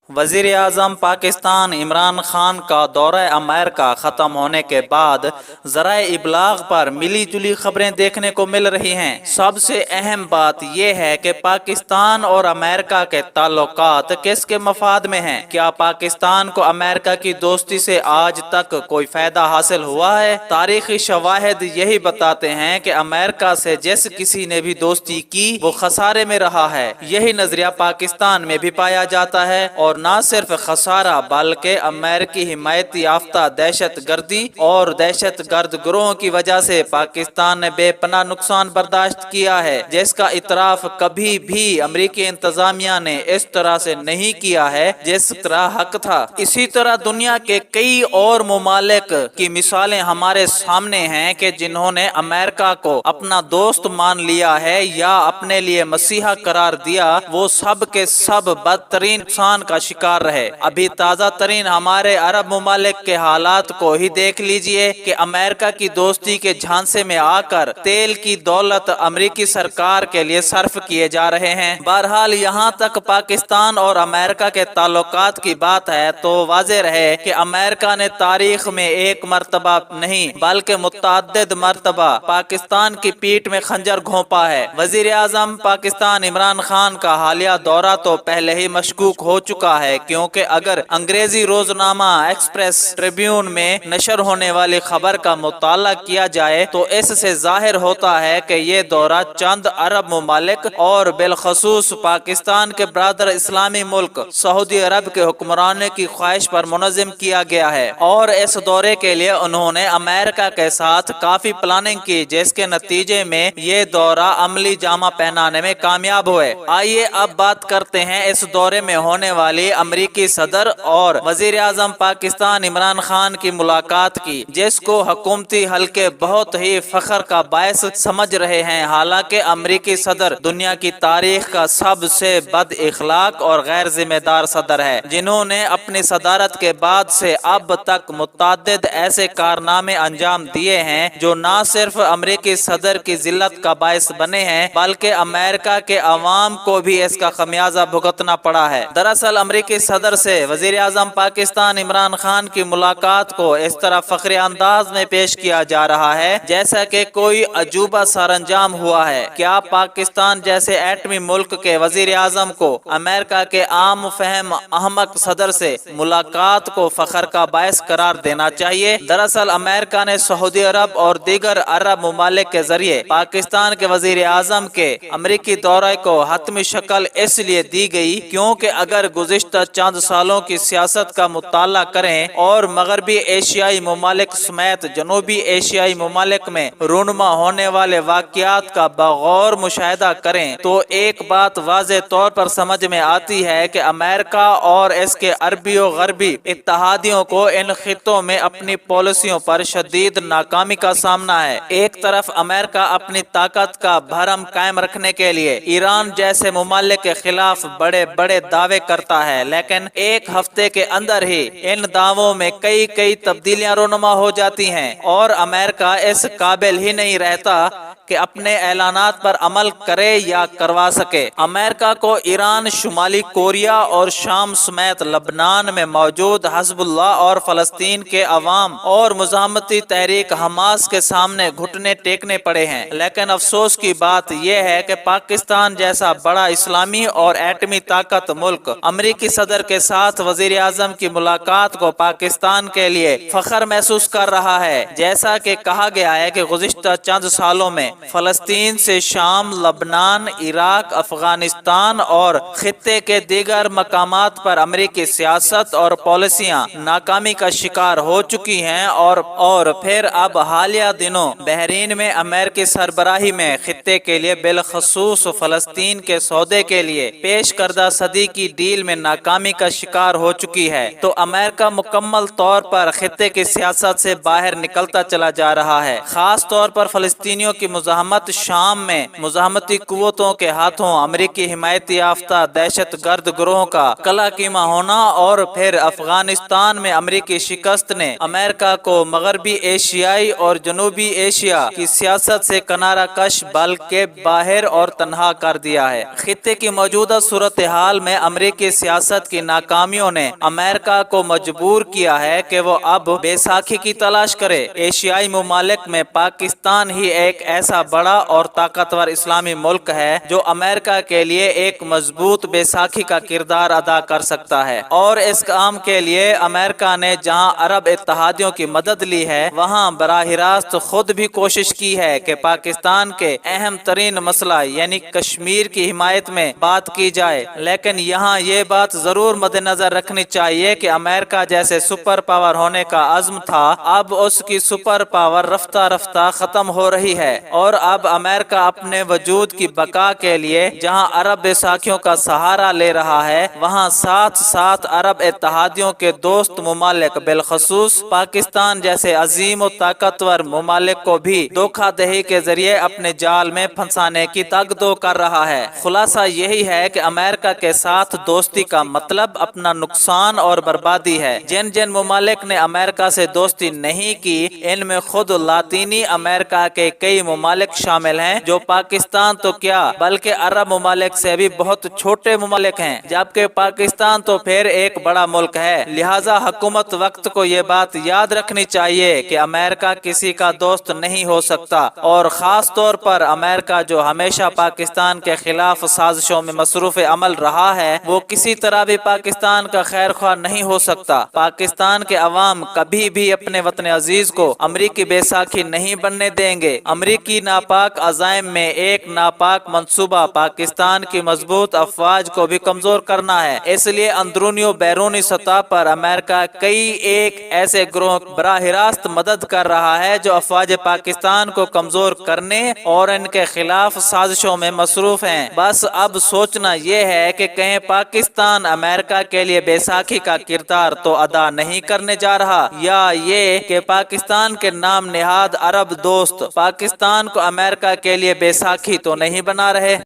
وزیر اعظم پاکستان عمران خان کا دورہ امریکہ ختم ہونے کے بعد ذرائع ابلاغ پر ملی جلی خبریں دیکھنے کو مل رہی ہیں۔ سب سے اہم بات یہ ہے کہ پاکستان اور امریکہ کے تعلقات کس کے مفاد میں ہیں؟ کیا پاکستان کو امریکہ کی دوستی سے آج تک کوئی فائدہ حاصل ہوا ہے؟ تاریخی شواہد یہی بتاتے ہیں کہ امریکہ سے جس کسی نے بھی دوستی کی وہ خسارے میں رہا ہے۔ یہی نظریہ پاکستان میں بھی پایا جاتا ہے، اور نہ صرف خسارہ بلکہ امریکی حمایت یافتہ دہشت گردی اور دہشت گرد گروہوں کی وجہ سے پاکستان نے بے پناہ نقصان برداشت کیا ہے، جس کا اعتراف کبھی بھی امریکی انتظامیہ نے اس طرح سے نہیں کیا ہے جس طرح حق تھا۔ اسی طرح دنیا کے کئی اور ممالک کی مثالیں ہمارے سامنے ہیں کہ جنہوں نے امریکہ کو اپنا دوست مان لیا ہے یا اپنے لیے مسیحا قرار دیا، وہ سب کے سب بدترین نقصان کا شکار رہے۔ ابھی تازہ ترین ہمارے عرب ممالک کے حالات کو ہی دیکھ لیجئے کہ امریکہ کی دوستی کے جھانسے میں آ کر تیل کی دولت امریکی سرکار کے لیے صرف کیے جا رہے ہیں۔ بہرحال یہاں تک پاکستان اور امریکہ کے تعلقات کی بات ہے تو واضح رہے کہ امریکہ نے تاریخ میں ایک مرتبہ نہیں بلکہ متعدد مرتبہ پاکستان کی پیٹھ میں خنجر گھونپا ہے۔ وزیر اعظم پاکستان عمران خان کا حالیہ دورہ تو پہلے ہی مشکوک ہو چکا ہے، کیونکہ اگر انگریزی روزنامہ ایکسپریس ٹریبیون میں نشر ہونے والی خبر کا مطالعہ کیا جائے تو اس سے ظاہر ہوتا ہے کہ یہ دورہ چند عرب ممالک اور بالخصوص پاکستان کے برادر اسلامی ملک سعودی عرب کے حکمرانوں کی خواہش پر منظم کیا گیا ہے، اور اس دورے کے لیے انہوں نے امریکہ کے ساتھ کافی پلاننگ کی، جس کے نتیجے میں یہ دورہ عملی جامہ پہنانے میں کامیاب ہوئے۔ آئیے اب بات کرتے ہیں اس دورے میں ہونے والی امریکی صدر اور وزیر اعظم پاکستان عمران خان کی ملاقات کی، جس کو حکومتی حلقے بہت ہی فخر کا باعث سمجھ رہے ہیں۔ حالانکہ امریکی صدر دنیا کی تاریخ کا سب سے بد اخلاق اور غیر ذمہ دار صدر ہے، جنہوں نے اپنی صدارت کے بعد سے اب تک متعدد ایسے کارنامے انجام دیے ہیں جو نہ صرف امریکی صدر کی ذلت کا باعث بنے ہیں بلکہ امریکہ کے عوام کو بھی اس کا خمیازہ بھگتنا پڑا ہے۔ دراصل امریکی صدر سے وزیر اعظم پاکستان عمران خان کی ملاقات کو اس طرح فخری انداز میں پیش کیا جا رہا ہے جیسا کہ کوئی عجوبہ سرانجام ہوا ہے۔ کیا پاکستان جیسے ایٹمی ملک کے وزیر اعظم کو امریکہ کے عام فہم احمق صدر سے ملاقات کو فخر کا باعث قرار دینا چاہیے؟ دراصل امریکہ نے سعودی عرب اور دیگر عرب ممالک کے ذریعے پاکستان کے وزیر اعظم کے امریکی دورے کو حتمی شکل اس لیے دی گئی کیونکہ اگر گزشتہ چند سالوں کی سیاست کا مطالعہ کریں اور مغربی ایشیائی ممالک سمیت جنوبی ایشیائی ممالک میں رونما ہونے والے واقعات کا بغور مشاہدہ کریں تو ایک بات واضح طور پر سمجھ میں آتی ہے کہ امریکہ اور اس کے عربی و غربی اتحادیوں کو ان خطوں میں اپنی پالیسیوں پر شدید ناکامی کا سامنا ہے۔ ایک طرف امریکہ اپنی طاقت کا بھرم قائم رکھنے کے لیے ایران جیسے ممالک کے خلاف بڑے بڑے دعوے کرتا ہے، لیکن ایک ہفتے کے اندر ہی ان دعووں میں کئی تبدیلیاں رونما ہو جاتی ہیں اور امریکہ اس قابل ہی نہیں رہتا کہ اپنے اعلانات پر عمل کرے یا کروا سکے۔ امریکہ کو ایران، شمالی کوریا اور شام سمیت لبنان میں موجود حزب اللہ اور فلسطین کے عوام اور مزاحمتی تحریک حماس کے سامنے گھٹنے ٹیکنے پڑے ہیں، لیکن افسوس کی بات یہ ہے کہ پاکستان جیسا بڑا اسلامی اور ایٹمی طاقت ملک امریکی صدر کے ساتھ وزیر اعظم کی ملاقات کو پاکستان کے لیے فخر محسوس کر رہا ہے۔ جیسا کہ کہا گیا ہے کہ گزشتہ چند سالوں میں فلسطین سے شام، لبنان، عراق، افغانستان اور خطے کے دیگر مقامات پر امریکی سیاست اور پالیسیاں ناکامی کا شکار ہو چکی ہیں اور پھر اب حالیہ دنوں بحرین میں امریکی سربراہی میں خطے کے لیے بالخصوص فلسطین کے سودے کے لیے پیش کردہ صدی کی ڈیل میں ناکامی کا شکار ہو چکی ہے، تو امریکہ مکمل طور پر خطے کی سیاست سے باہر نکلتا چلا جا رہا ہے۔ خاص طور پر فلسطینیوں کی مزاحمت شام میں مزاحمتی قوتوں کے ہاتھوں امریکی حمایت یافتہ دہشت گرد گروہوں کا کلا کیما ہونا، اور پھر افغانستان میں امریکی شکست نے امریکہ کو مغربی ایشیائی اور جنوبی ایشیا کی سیاست سے کنارہ کش بلکہ باہر اور تنہا کر دیا ہے۔ خطے کی موجودہ صورتحال میں امریکی سیاست کی ناکامیوں نے امریکہ کو مجبور کیا ہے کہ وہ اب بے ساکھی کی تلاش کرے۔ ایشیائی ممالک میں پاکستان ہی ایک ایسا بڑا اور طاقتور اسلامی ملک ہے جو امریکہ کے لیے ایک مضبوط بے ساکھی کا کردار ادا کر سکتا ہے، اور اس کام کے لیے امریکہ نے جہاں عرب اتحادیوں کی مدد لی ہے، وہاں براہ راست خود بھی کوشش کی ہے کہ پاکستان کے اہم ترین مسئلہ یعنی کشمیر کی حمایت میں بات کی جائے۔ لیکن یہاں یہ بات ضرور مد نظر رکھنی چاہیے کہ امریکہ جیسے سپر پاور ہونے کا عزم تھا، اب اس کی سپر پاور رفتہ رفتہ ختم ہو رہی ہے، اور اب امریکہ اپنے وجود کی بقا کے لیے جہاں عرب بیساکھیوں کا سہارا لے رہا ہے، وہاں ساتھ ساتھ عرب اتحادیوں کے دوست ممالک بالخصوص پاکستان جیسے عظیم و طاقتور ممالک کو بھی دھوکہ دہی کے ذریعے اپنے جال میں پھنسانے کی تگ دو کر رہا ہے۔ خلاصہ یہی ہے کہ امریکہ کے ساتھ دوستی کا مطلب اپنا نقصان اور بربادی ہے۔ جن جن ممالک نے امریکہ سے دوستی نہیں کی، ان میں خود لاطینی امریکہ کے کئی ممالک شامل ہیں جو پاکستان تو کیا بلکہ عرب ممالک سے بھی بہت چھوٹے ممالک ہیں، جبکہ پاکستان تو پھر ایک بڑا ملک ہے۔ لہٰذا حکومت وقت کو یہ بات یاد رکھنی چاہیے کہ امریکہ کسی کا دوست نہیں ہو سکتا، اور خاص طور پر امریکہ جو ہمیشہ پاکستان کے خلاف سازشوں میں مصروف عمل رہا ہے، وہ کسی طرح بھی پاکستان کا خیر خواہ نہیں ہو سکتا۔ پاکستان کے عوام کبھی بھی اپنے وطن عزیز کو امریکی بے ساکھی نہیں بننے دیں گے۔ امریکی ناپاک عزائم میں ایک ناپاک منصوبہ پاکستان کی مضبوط افواج کو بھی کمزور کرنا ہے۔ اس لیے اندرونی و بیرونی سطح پر امریکہ کئی ایک ایسے گروہ براہ راست مدد کر رہا ہے جو افواج پاکستان کو کمزور کرنے اور ان کے خلاف سازشوں میں مصروف ہیں۔ بس اب سوچنا یہ ہے کہ کہیں پاکستان امریکہ کے لیے بے ساکھی کا کردار تو ادا نہیں کرنے جا رہا، یا یہ کہ پاکستان کے نام نہاد عرب دوست پاکستان کو امریکہ کے لیے بے ساکھی تو نہیں بنا رہے۔